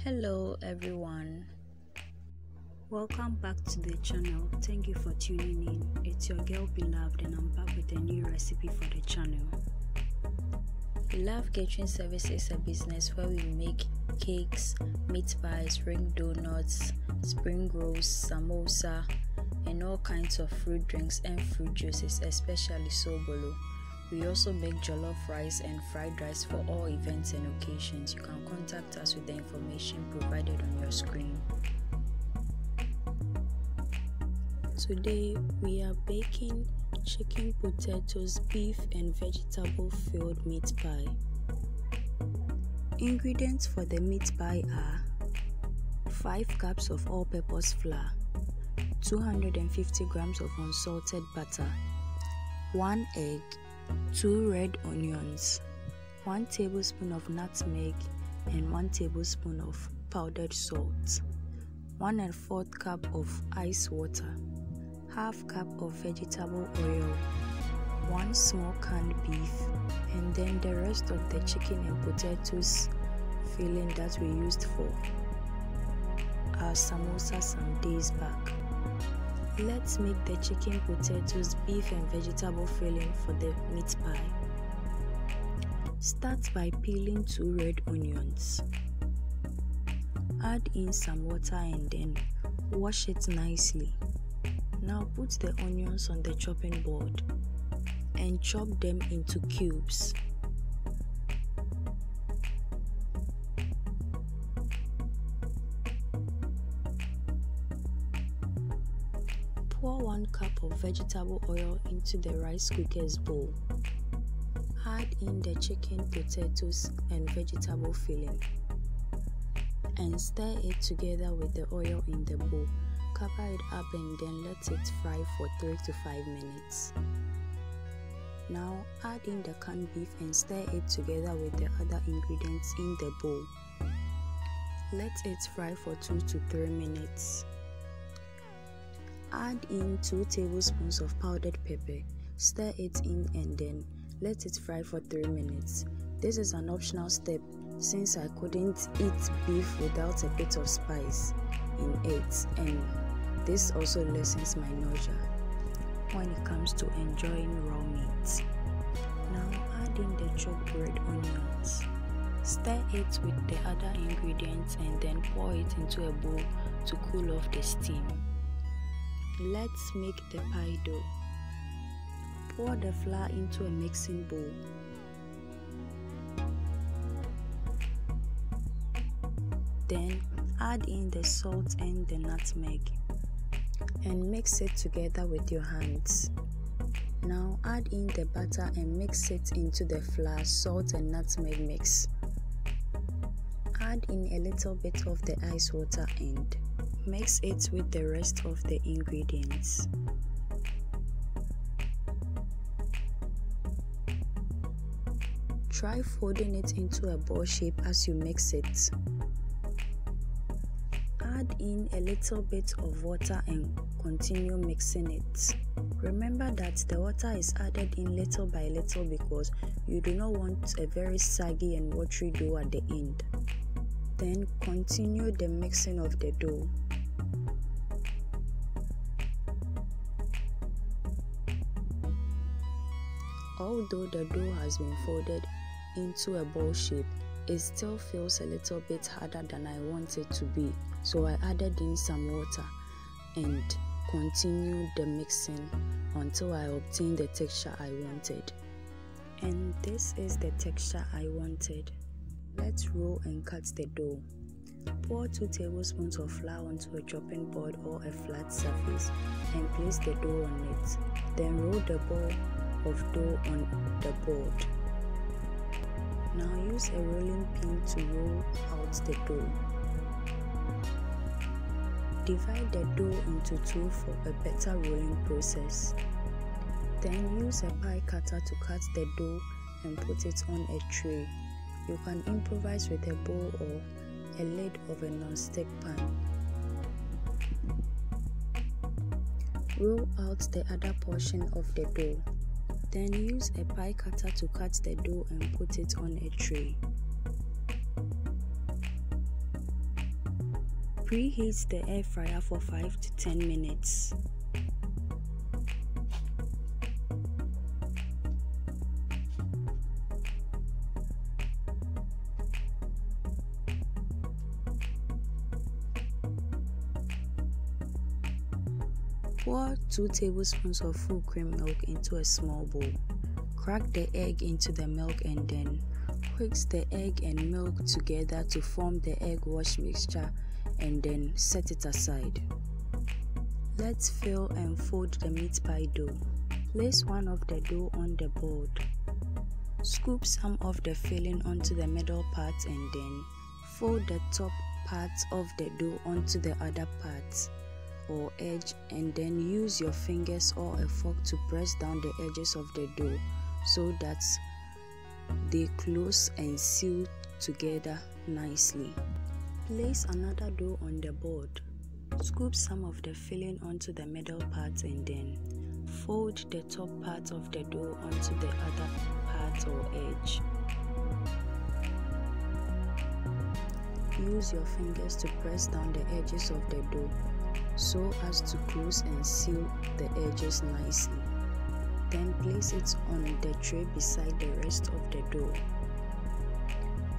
Hello everyone, welcome back to the channel. Thank you for tuning in. It's your girl Beloved and I'm back with a new recipe for the channel. Beloved Catering Service is a business where we make cakes, meat pies, ring donuts, spring rolls, samosa and all kinds of fruit drinks and fruit juices, especially sobolo. We also make jollof rice and fried rice for all events and occasions. You can contact us with the information provided on your screen. Today we are baking chicken, potatoes, beef and vegetable filled meat pie. Ingredients for the meat pie are 5 cups of all-purpose flour, 250 grams of unsalted butter, 1 egg, 2 red onions, 1 tablespoon of nutmeg and 1 tablespoon of powdered salt, 1 1/4 cup of ice water, half cup of vegetable oil, 1 small canned beef, and then the rest of the chicken and potatoes filling that we used for our samosa some days back. Let's make the chicken, potatoes, beef and vegetable filling for the meat pie. Start by peeling 2 red onions. Add in some water and then wash it nicely. Now put the onions on the chopping board and chop them into cubes. Pour 1 cup of vegetable oil into the rice cooker's bowl. Add in the chicken, potatoes and vegetable filling and stir it together with the oil in the bowl. Cover it up and then let it fry for 3 to 5 minutes. Now add in the canned beef and stir it together with the other ingredients in the bowl. Let it fry for 2 to 3 minutes. Add in 2 tablespoons of powdered pepper, stir it in and then let it fry for 3 minutes. This is an optional step since I couldn't eat beef without a bit of spice in it, and this also lessens my nausea when it comes to enjoying raw meat. Now add in the chopped red onions. Stir it with the other ingredients and then pour it into a bowl to cool off the steam. Let's make the pie dough. Pour the flour into a mixing bowl. Then add in the salt and the nutmeg and mix it together with your hands. Now add in the butter and mix it into the flour, salt and nutmeg mix. Add in a little bit of the ice water and mix it with the rest of the ingredients. Try folding it into a ball shape as you mix it. Add in a little bit of water and continue mixing it. Remember that the water is added in little by little because you do not want a very saggy and watery dough at the end. Then continue the mixing of the dough. Although the dough has been folded into a ball shape, it still feels a little bit harder than I want it to be, so I added in some water and continued the mixing until I obtained the texture I wanted. And this is the texture I wanted. Let's roll and cut the dough. Pour 2 tablespoons of flour onto a chopping board or a flat surface and place the dough on it. Then roll the ball of dough on the board. Now use a rolling pin to roll out the dough. Divide the dough into 2 for a better rolling process. Then use a pie cutter to cut the dough and put it on a tray. You can improvise with a bowl or a lid of a non-stick pan. Roll out the other portion of the dough. Then use a pie cutter to cut the dough and put it on a tray. Preheat the air fryer for 5 to 10 minutes. Pour 2 tablespoons of full cream milk into a small bowl. Crack the egg into the milk and then whisk the egg and milk together to form the egg wash mixture and then set it aside. Let's fill and fold the meat pie dough. Place one of the dough on the board. Scoop some of the filling onto the middle part and then fold the top part of the dough onto the other part or edge, and then use your fingers or a fork to press down the edges of the dough so that they close and seal together nicely. Place another dough on the board. Scoop some of the filling onto the middle part and then fold the top part of the dough onto the other part or edge. Use your fingers to press down the edges of the dough so as to close and seal the edges nicely. Then place it on the tray beside the rest of the dough.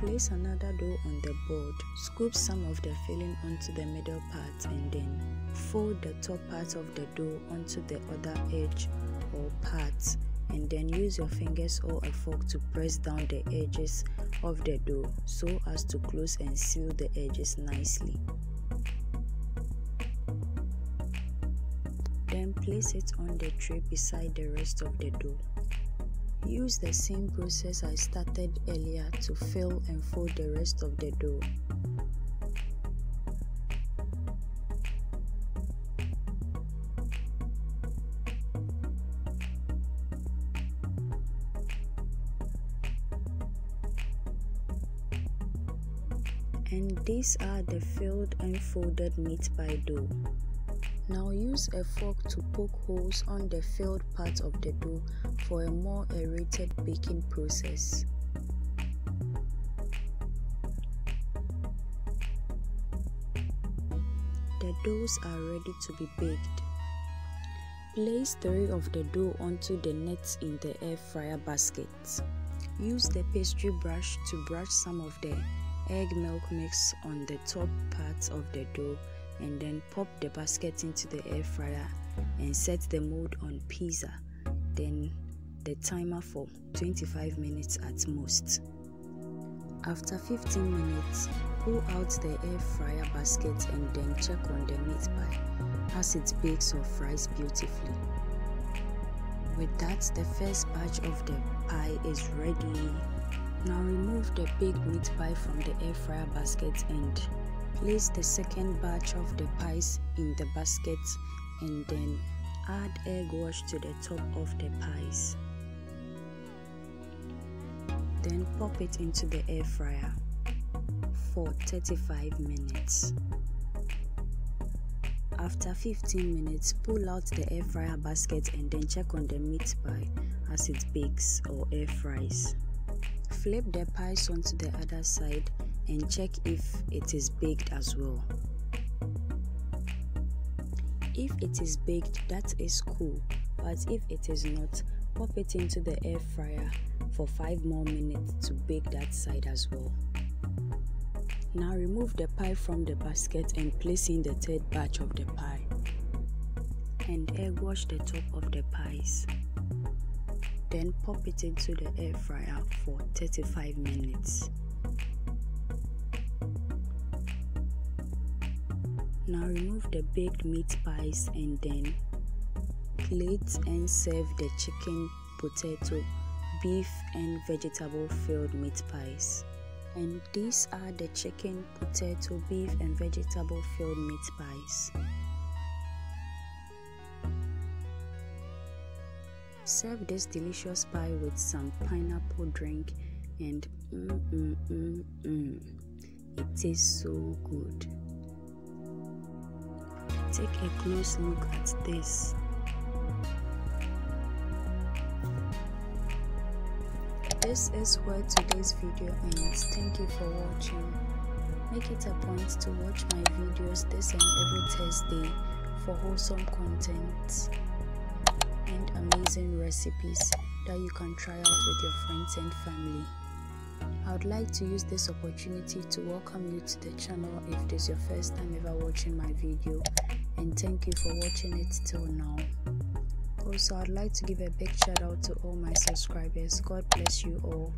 Place another dough on the board. Scoop some of the filling onto the middle part and then fold the top part of the dough onto the other edge or part, and then use your fingers or a fork to press down the edges of the dough so as to close and seal the edges nicely. Then place it on the tray beside the rest of the dough. Use the same process I started earlier to fill and fold the rest of the dough. And these are the filled and folded meat pie dough. Now use a fork to poke holes on the filled part of the dough for a more aerated baking process. The doughs are ready to be baked. Place 3 of the dough onto the nets in the air fryer basket. Use the pastry brush to brush some of the egg milk mix on the top part of the dough, and then pop the basket into the air fryer and set the mold on pizza, then the timer for 25 minutes at most. After 15 minutes, pull out the air fryer basket and then check on the meat pie as it bakes or fries beautifully. With that, the first batch of the pie is ready. Now remove the baked meat pie from the air fryer basket and place the second batch of the pies in the basket and then add egg wash to the top of the pies. Then pop it into the air fryer for 35 minutes. After 15 minutes, pull out the air fryer basket and then check on the meat pie as it bakes or air fries. Flip the pies onto the other side and check if it is baked as well. If it is baked, that is cool, but if it is not, pop it into the air fryer for 5 more minutes to bake that side as well. Now remove the pie from the basket and place in the third batch of the pie and egg wash the top of the pies. Then pop it into the air fryer for 35 minutes. Now remove the baked meat pies and then plate and serve the chicken, potato, beef and vegetable filled meat pies. And these are the chicken, potato, beef and vegetable filled meat pies. Serve this delicious pie with some pineapple drink and it tastes so good. Take a close look at this. This is where today's video ends. Thank you for watching. Make it a point to watch my videos this and every Thursday for wholesome content and amazing recipes that you can try out with your friends and family. I would like to use this opportunity to welcome you to the channel if this is your first time ever watching my video, and thank you for watching it till now. Also, I'd like to give a big shout out to all my subscribers. God bless you all.